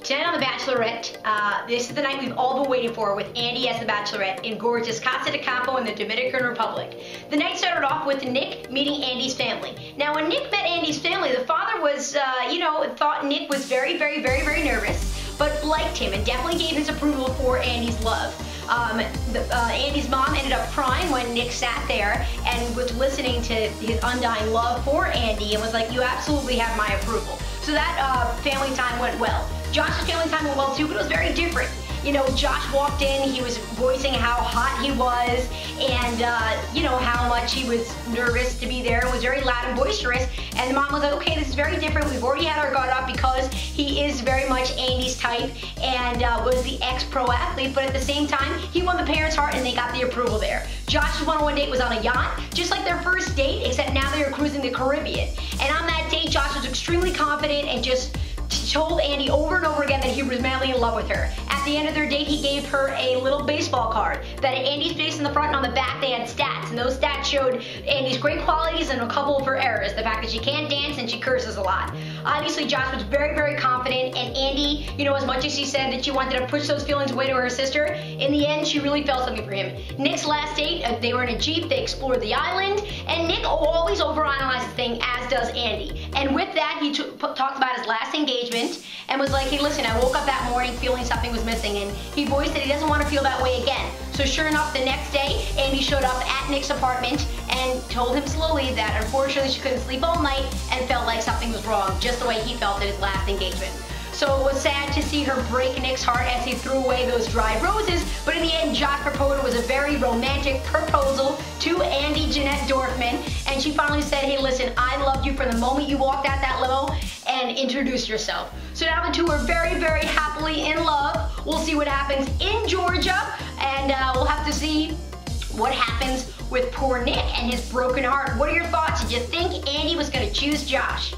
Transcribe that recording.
Tonight on The Bachelorette, this is the night we've all been waiting for with Andi as the Bachelorette in gorgeous Casa de Campo in the Dominican Republic. The night started off with Nick meeting Andi's family. Now when Nick met Andi's family, the father was, thought Nick was very nervous, but liked him and definitely gave his approval for Andi's love. Andi's mom ended up crying when Nick sat there and was listening to his undying love for Andi and was like, you absolutely have my approval. So that family time went well. Josh's family time went well too, but it was very different. You know, Josh walked in, he was voicing how hot he was and, how much he was nervous to be there. It was very loud and boisterous. And the mom was like, okay, this is very different. We've already had our guard up because he is very much Andi's type and was the ex-pro athlete. But at the same time, he won the parents' heart and they got the approval there. Josh's one-on-one date was on a yacht, just like their first date, except now they were cruising the Caribbean. And on that date, Josh was extremely confident and just told Andi over and over again that he was madly in love with her. At the end of their date, he gave her a little baseball card that had Andi's face in the front, and on the back they had stats, and those stats showed Andi's great qualities and a couple of her errors. The fact that she can't dance and she curses a lot. Obviously, Josh was very confident, and Andi, as much as she said that she wanted to push those feelings away to her sister, in the end, she really felt something for him. Nick's last date, they were in a Jeep, they explored the island, and Nick always overanalyzes things, as does Andi. And with that, he talked about his last engagement and was like, hey, listen, I woke up that morning feeling something was missing, and he voiced that he doesn't want to feel that way again. So sure enough, the next day, Andi showed up at Nick's apartment and told him slowly that unfortunately she couldn't sleep all night and felt like something was wrong, just the way he felt at his last engagement. So it was sad to see her break Nick's heart as he threw away those dried roses, but in the end, Josh proposed. It was a very romantic proposal to Andi Jeanette Dorfman, and she finally said, hey, listen, I loved you from the moment you walked out that limo and introduced yourself. So now the two are very happily in love. We'll see what happens in Georgia, and we'll have to see what happens with poor Nick and his broken heart. What are your thoughts? Did you think Andi was going to choose Josh?